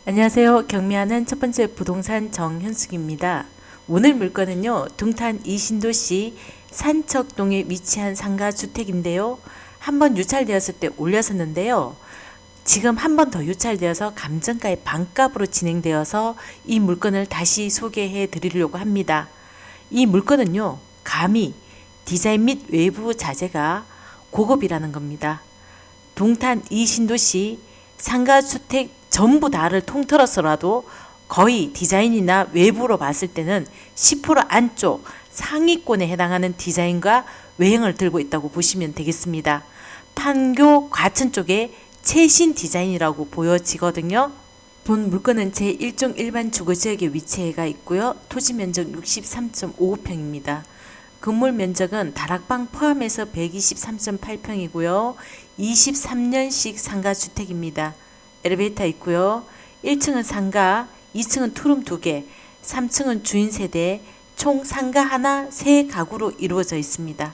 안녕하세요. 경미하는 첫 번째 부동산 정현숙입니다. 오늘 물건은요, 둥탄 이신도시 산척동에 위치한 상가주택인데요. 한번 유찰되었을 때 올렸었는데요. 지금 한 번 더 유찰되어서 감정가의 반값으로 진행되어서 이 물건을 다시 소개해 드리려고 합니다. 이 물건은요, 감히 디자인 및 외부 자재가 고급이라는 겁니다. 둥탄 이신도시 상가주택 전부 다를 통틀어서라도 거의 디자인이나 외부로 봤을 때는 10% 안쪽 상위권에 해당하는 디자인과 외형을 들고 있다고 보시면 되겠습니다. 판교 과천 쪽에 최신 디자인이라고 보여지거든요. 본 물건은 제1종 일반 주거지역에 위치해가 있고요. 토지 면적 63.55평입니다. 건물 면적은 다락방 포함해서 123.8평이고요. 23년식 상가주택입니다. 엘리베이터 있고요. 1층은 상가, 2층은 투룸 2개, 3층은 주인 세대, 총 상가 하나 3가구로 이루어져 있습니다.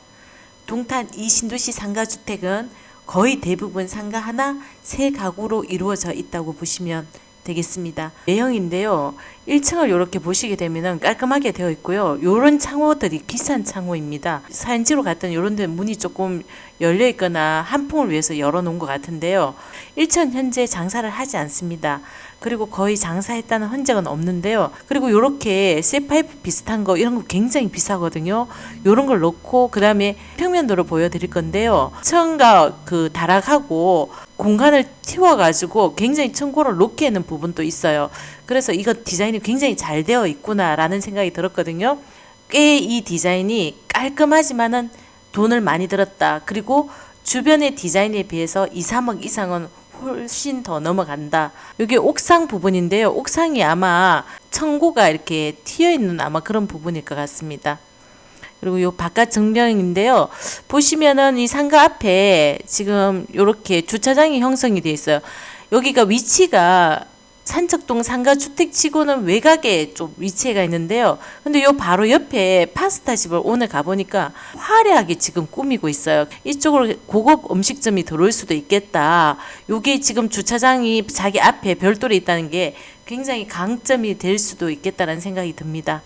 둥탄 이신도시 상가주택은 거의 대부분 상가 하나 3가구로 이루어져 있다고 보시면 되겠습니다. 외형인데요. 1층을 이렇게 보시게 되면 깔끔하게 되어 있고요. 요런 창호들이 비싼 창호입니다. 사인지로 갔던 요런 데 문이 조금 열려 있거나 한풍을 위해서 열어 놓은 것 같은데요. 1층은 현재 장사를 하지 않습니다. 그리고 거의 장사했다는 흔적은 없는데요. 그리고 요렇게 쇠파이프 비슷한 거 이런 거 굉장히 비싸거든요. 요런 걸 넣고 그 다음에 평면도를 보여드릴 건데요. 층과 그 다락하고 공간을 틔워가지고 굉장히 층고를 높게 하는 부분도 있어요. 그래서 이거 디자인이 굉장히 잘 되어 있구나 라는 생각이 들었거든요. 꽤 이 디자인이 깔끔하지만은 돈을 많이 들었다. 그리고 주변의 디자인에 비해서 2, 3억 이상은 훨씬 더 넘어간다. 여기 옥상 부분인데요. 옥상이 아마 청고가 이렇게 튀어 있는 아마 그런 부분일 것 같습니다. 그리고 요 바깥 정면인데요. 보시면은 이 상가 앞에 지금 요렇게 주차장이 형성이 되어 있어요. 여기가 위치가 산척동 상가주택치고는 외곽에 좀 위치가 있는데요. 근데 요 바로 옆에 파스타집을 오늘 가보니까 화려하게 지금 꾸미고 있어요. 이쪽으로 고급 음식점이 들어올 수도 있겠다. 요게 지금 주차장이 자기 앞에 별도로 있다는 게 굉장히 강점이 될 수도 있겠다는 생각이 듭니다.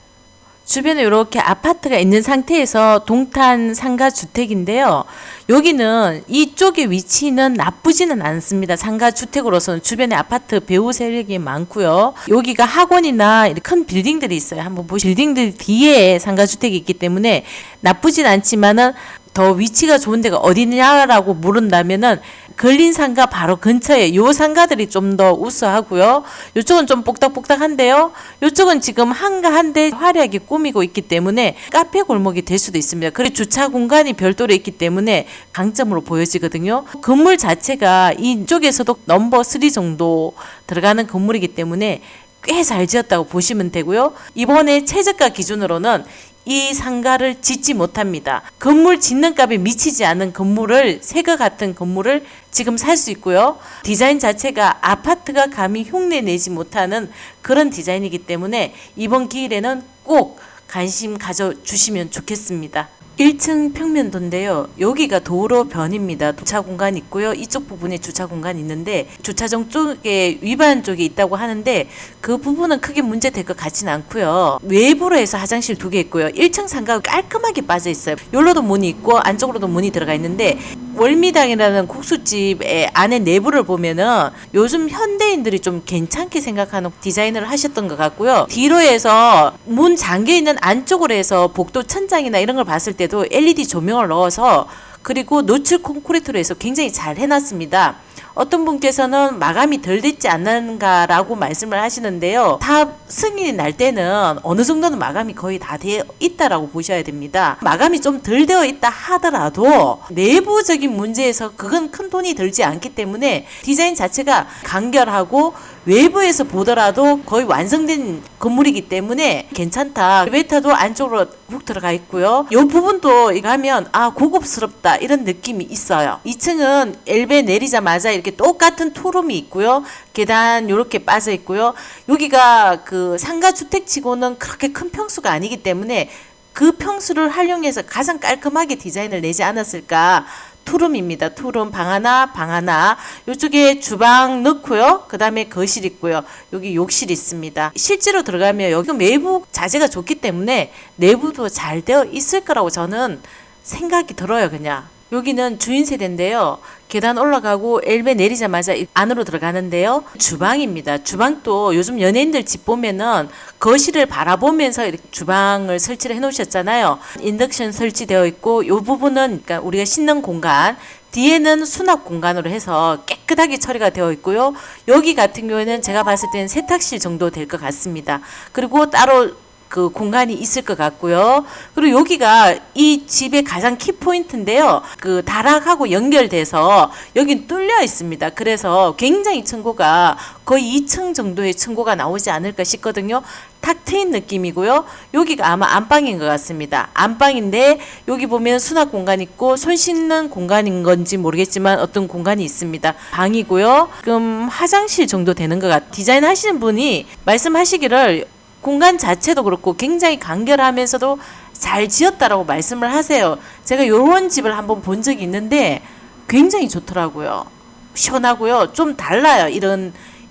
주변에 이렇게 아파트가 있는 상태에서 동탄 상가주택인데요. 여기는 이쪽의 위치는 나쁘지는 않습니다. 상가주택으로서는 주변에 아파트 배후 세력이 많고요. 여기가 학원이나 큰 빌딩들이 있어요. 한번 보시죠. 빌딩들 뒤에 상가주택이 있기 때문에 나쁘진 않지만은 더 위치가 좋은 데가 어디냐라고 물은다면은 걸린 상가 바로 근처에 요 상가들이 좀 더 우수하고요. 요쪽은 좀 뽁닥뽁닥한데요. 요쪽은 지금 한가한데 화려하게 꾸미고 있기 때문에 카페 골목이 될 수도 있습니다. 그리고 주차 공간이 별도로 있기 때문에 강점으로 보여지거든요. 건물 자체가 이쪽에서도 넘버 3 정도 들어가는 건물이기 때문에 꽤 잘 지었다고 보시면 되고요. 이번에 최저가 기준으로는 이 상가를 짓지 못합니다. 건물 짓는 값에 미치지 않은 건물을 새거 같은 건물을 지금 살 수 있고요. 디자인 자체가 아파트가 감히 흉내 내지 못하는 그런 디자인이기 때문에 이번 기회에는 꼭 관심 가져주시면 좋겠습니다. 1층 평면도인데요. 여기가 도로변입니다. 주차 공간 있고요. 이쪽 부분에 주차 공간이 있는데 주차장 쪽에 위반 쪽에 있다고 하는데 그 부분은 크게 문제될 것 같지는 않고요. 외부로 해서 화장실 2개 있고요. 1층 상가가 깔끔하게 빠져 있어요. 여기로도 문이 있고 안쪽으로도 문이 들어가 있는데 월미당이라는 국수집의 안에 내부를 보면은 요즘 현대인들이 좀 괜찮게 생각하는 디자인을 하셨던 것 같고요. 뒤로 해서 문 잠겨 있는 안쪽으로 해서 복도 천장이나 이런 걸 봤을 때도 LED 조명을 넣어서 그리고 노출 콘크리트로 해서 굉장히 잘 해놨습니다. 어떤 분께서는 마감이 덜 됐지 않는가라고 말씀을 하시는데요. 다 승인이 날 때는 어느 정도는 마감이 거의 다 되어 있다라고 보셔야 됩니다. 마감이 좀 덜 되어 있다 하더라도 내부적인 문제에서 그건 큰 돈이 들지 않기 때문에 디자인 자체가 간결하고 외부에서 보더라도 거의 완성된 건물이기 때문에 괜찮다. 엘리베이터도 안쪽으로 훅 들어가 있고요. 이 부분도 이거 하면 고급스럽다 이런 느낌이 있어요. 2층은 엘베 내리자마자 이렇게 똑같은 투룸이 있고요. 계단 이렇게 빠져 있고요. 여기가 그 상가주택치고는 그렇게 큰 평수가 아니기 때문에 그 평수를 활용해서 가장 깔끔하게 디자인을 내지 않았을까. 투룸입니다. 투룸 방 하나, 방 하나. 이쪽에 주방 넣고요. 그 다음에 거실 있고요. 여기 욕실 있습니다. 실제로 들어가면 여기 외부 자재가 좋기 때문에 내부도 잘 되어 있을 거라고 저는 생각이 들어요. 그냥. 여기는 주인 세대인데요. 계단 올라가고 엘베 내리자마자 안으로 들어가는데요. 주방입니다. 주방도 요즘 연예인들 집 보면은 거실을 바라보면서 이렇게 주방을 설치를 해 놓으셨잖아요. 인덕션 설치되어 있고 이 부분은 그러니까 우리가 씻는 공간, 뒤에는 수납 공간으로 해서 깨끗하게 처리가 되어 있고요. 여기 같은 경우에는 제가 봤을 때는 세탁실 정도 될 것 같습니다. 그리고 따로 그 공간이 있을 것 같고요. 그리고 여기가 이 집의 가장 키포인트인데요. 그 다락하고 연결돼서 여긴 뚫려 있습니다. 그래서 굉장히 층고가 거의 2층 정도의 층고가 나오지 않을까 싶거든요. 탁 트인 느낌이고요. 여기가 아마 안방인 것 같습니다. 안방인데 여기 보면 수납 공간 있고 손 씻는 공간인 건지 모르겠지만 어떤 공간이 있습니다. 방이고요. 지금 화장실 정도 되는 것 같아요. 디자인 하시는 분이 말씀하시기를 공간 자체도 그렇고 굉장히 간결하면서도 잘 지었다라고 말씀을 하세요. 제가 이런 집을 한번 본 적이 있는데 굉장히 좋더라고요. 시원하고요. 좀 달라요.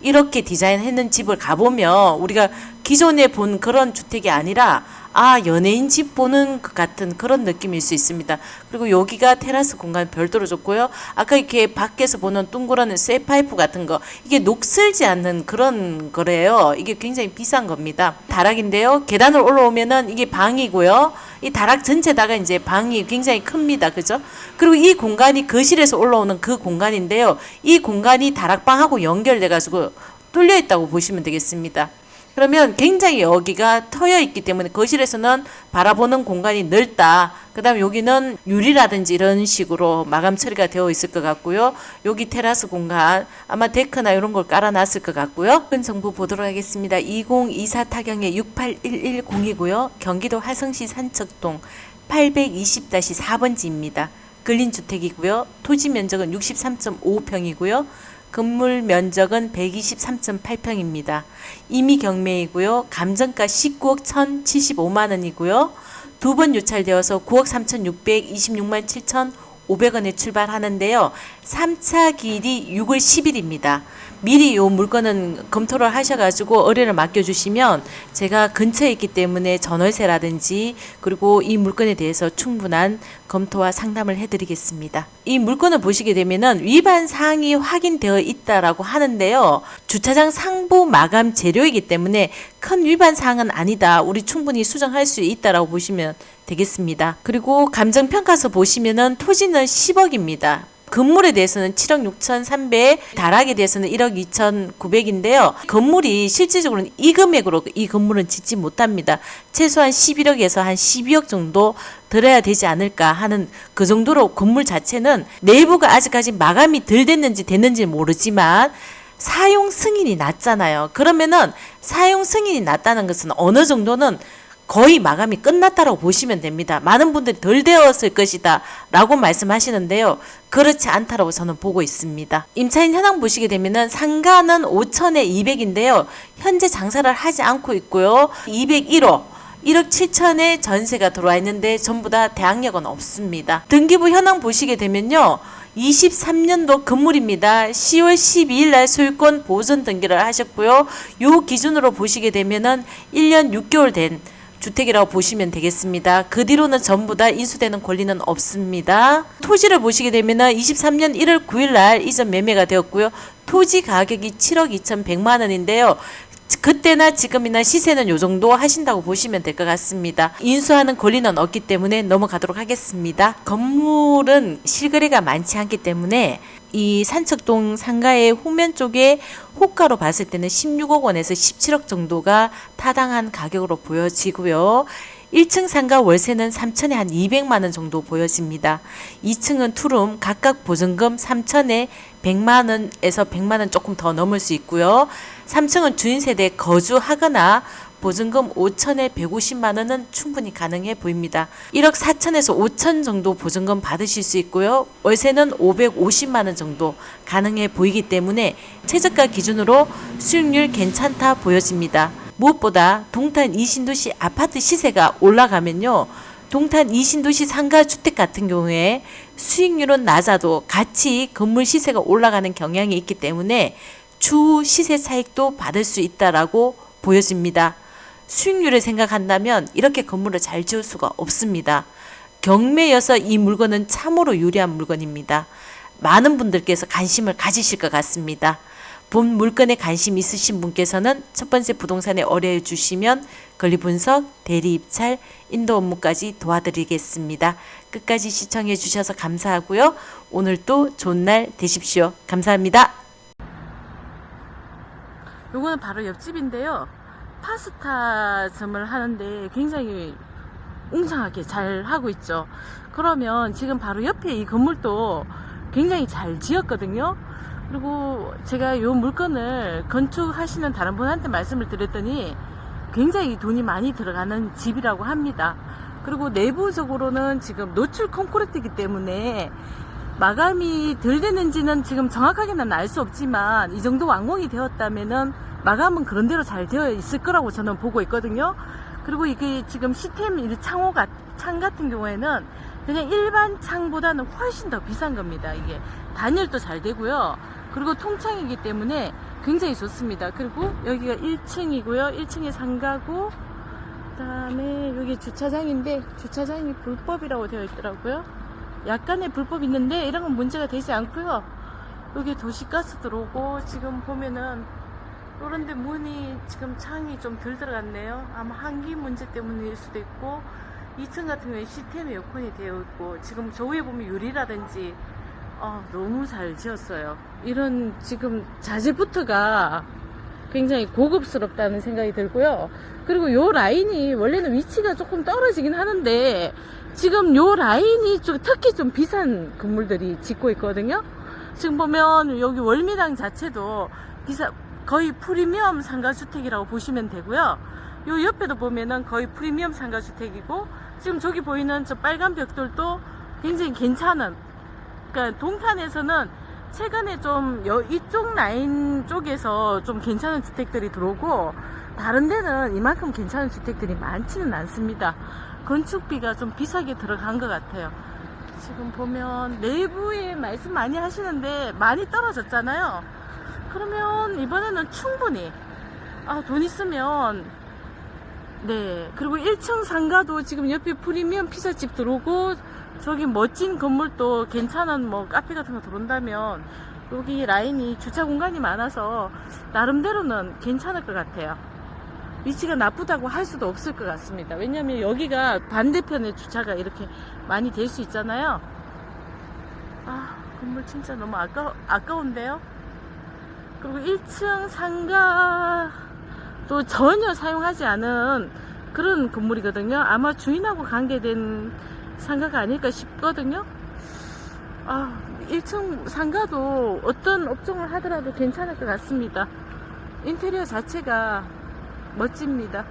이렇게 디자인했는 집을 가보면 우리가 기존에 본 그런 주택이 아니라 연예인 집 보는 것 같은 그런 느낌일 수 있습니다. 그리고 여기가 테라스 공간 별도로 좋고요. 아까 이렇게 밖에서 보는 둥그런 쇠파이프 같은 거 이게 녹슬지 않는 그런 거래요. 이게 굉장히 비싼 겁니다. 다락인데요. 계단을 올라오면은 이게 방이고요. 이 다락 전체다가 이제 방이 굉장히 큽니다. 그죠? 그리고 이 공간이 거실에서 올라오는 그 공간인데요. 이 공간이 다락방하고 연결돼 가지고 뚫려 있다고 보시면 되겠습니다. 그러면 굉장히 여기가 트여 있기 때문에 거실에서는 바라보는 공간이 넓다. 그 다음에 여기는 유리라든지 이런 식으로 마감 처리가 되어 있을 것 같고요. 여기 테라스 공간 아마 데크나 이런 걸 깔아놨을 것 같고요. 큰 정보 보도록 하겠습니다. 2024 타경의 68110이고요. 경기도 화성시 산척동 820-4번지입니다. 근린주택이고요. 토지 면적은 63.5평이고요. 건물 면적은 123.8평입니다. 임의 경매이고요. 감정가 19억 1,075만원이고요. 두 번 유찰되어서 9억 3,626만 7,500원에 출발하는데요. 3차 기일이 6월 10일입니다. 미리 요 물건은 검토를 하셔가지고 의뢰를 맡겨주시면 제가 근처에 있기 때문에 전월세라든지 그리고 이 물건에 대해서 충분한 검토와 상담을 해드리겠습니다. 이 물건을 보시게 되면은 위반 사항이 확인되어 있다라고 하는데요. 주차장 상부 마감 재료이기 때문에 큰 위반 사항은 아니다. 우리 충분히 수정할 수 있다라고 보시면 되겠습니다. 그리고 감정평가서 보시면은 토지는 10억입니다. 건물에 대해서는 7억 6,300, 다락에 대해서는 1억 2,900인데요. 건물이 실질적으로는 이 금액으로 이 건물은 짓지 못합니다. 최소한 11억에서 한 12억 정도 들어야 되지 않을까 하는 그 정도로 건물 자체는 내부가 아직까지 마감이 덜 됐는지 됐는지 모르지만 사용 승인이 났잖아요. 그러면은 사용 승인이 났다는 것은 어느 정도는 거의 마감이 끝났다고 보시면 됩니다. 많은 분들이 덜 되었을 것이다 라고 말씀하시는데요. 그렇지 않다고 저는 보고 있습니다. 임차인 현황 보시게 되면은 상가는 5천에 200인데요. 현재 장사를 하지 않고 있고요. 201호 1억 7천에 전세가 들어와 있는데 전부 다 대항력은 없습니다. 등기부 현황 보시게 되면요. 23년도 건물입니다. 10월 12일 날 소유권 보존 등기를 하셨고요. 요 기준으로 보시게 되면은 1년 6개월 된 주택이라고 보시면 되겠습니다. 그 뒤로는 전부 다 인수되는 권리는 없습니다. 토지를 보시게 되면 23년 1월 9일 날 이전 매매가 되었고요. 토지 가격이 7억 2,100만 원인데요. 그때나 지금이나 시세는 요 정도 하신다고 보시면 될 것 같습니다. 인수하는 권리는 없기 때문에 넘어가도록 하겠습니다. 건물은 실거래가 많지 않기 때문에 이 산척동 상가의 후면 쪽에 호가로 봤을 때는 16억 원에서 17억 정도가 타당한 가격으로 보여지고요. 1층 상가 월세는 3천에 한 200만 원 정도 보여집니다. 2층은 투룸 각각 보증금 3천에 100만 원에서 100만 원 조금 더 넘을 수 있고요. 3층은 주인 세대 거주하거나 보증금 5천에 150만 원은 충분히 가능해 보입니다. 1억 4천에서 5천 정도 보증금 받으실 수 있고요. 월세는 550만 원 정도 가능해 보이기 때문에 최저가 기준으로 수익률 괜찮다 보여집니다. 무엇보다 동탄 이신도시 아파트 시세가 올라가면요. 동탄 이신도시 상가주택 같은 경우에 수익률은 낮아도 같이 건물 시세가 올라가는 경향이 있기 때문에 추후 시세 차익도 받을 수 있다라고 보여집니다. 수익률을 생각한다면 이렇게 건물을 잘 지을 수가 없습니다. 경매여서 이 물건은 참으로 유리한 물건입니다. 많은 분들께서 관심을 가지실 것 같습니다. 본 물건에 관심 있으신 분께서는 첫 번째 부동산에 의뢰해 주시면 권리 분석, 대리 입찰, 인도 업무까지 도와드리겠습니다. 끝까지 시청해 주셔서 감사하고요. 오늘도 좋은 날 되십시오. 감사합니다. 요거는 바로 옆집인데요. 파스타점을 하는데 굉장히 웅장하게 잘 하고 있죠. 그러면 지금 바로 옆에 이 건물도 굉장히 잘 지었거든요. 그리고 제가 이 물건을 건축하시는 다른 분한테 말씀을 드렸더니 굉장히 돈이 많이 들어가는 집이라고 합니다. 그리고 내부적으로는 지금 노출 콘크리트이기 때문에 마감이 덜 되는지는 지금 정확하게는 알 수 없지만 이 정도 완공이 되었다면은 마감은 그런대로 잘 되어 있을 거라고 저는 보고 있거든요. 그리고 이게 지금 시스템 창 같은 경우에는 그냥 일반 창보다는 훨씬 더 비싼 겁니다. 이게 단열도 잘 되고요. 그리고 통창이기 때문에 굉장히 좋습니다. 그리고 여기가 1층이고요. 1층에 상가고, 그 다음에 여기 주차장인데 주차장이 불법이라고 되어 있더라고요. 약간의 불법이 있는데 이런 건 문제가 되지 않고요. 여기 도시가스 들어오고, 지금 보면은 요런데 문이 지금 창이 좀 덜 들어갔네요. 아마 한기 문제 때문일 수도 있고, 2층 같은 경우에 시스템 에어컨이 되어 있고, 지금 저 위에 보면 유리라든지 너무 잘 지었어요. 이런 지금 자재부터가 굉장히 고급스럽다는 생각이 들고요. 그리고 요 라인이 원래는 위치가 조금 떨어지긴 하는데 지금 요 라인이 특히 좀 비싼 건물들이 짓고 있거든요. 지금 보면 여기 월미당 자체도 거의 프리미엄 상가주택이라고 보시면 되고요. 요 옆에도 보면은 거의 프리미엄 상가주택이고, 지금 저기 보이는 저 빨간 벽돌도 굉장히 괜찮은, 그러니까 동탄에서는 최근에 좀 이쪽 라인 쪽에서 좀 괜찮은 주택들이 들어오고, 다른 데는 이만큼 괜찮은 주택들이 많지는 않습니다. 건축비가 좀 비싸게 들어간 것 같아요. 지금 보면 내부에 말씀 많이 하시는데 많이 떨어졌잖아요. 그러면 이번에는 충분히 돈 있으면, 네, 그리고 1층 상가도 지금 옆에 프리미엄 피자집 들어오고, 저기 멋진 건물도 괜찮은 뭐 카페 같은 거 들어온다면 여기 라인이 주차 공간이 많아서 나름대로는 괜찮을 것 같아요. 위치가 나쁘다고 할 수도 없을 것 같습니다. 왜냐면 여기가 반대편에 주차가 이렇게 많이 될 수 있잖아요. 건물 진짜 너무 아까운데요. 그리고 1층 상가도 전혀 사용하지 않은 그런 건물이거든요. 아마 주인하고 관계된 상가가 아닐까 싶거든요. 1층 상가도 어떤 업종을 하더라도 괜찮을 것 같습니다. 인테리어 자체가 멋집니다.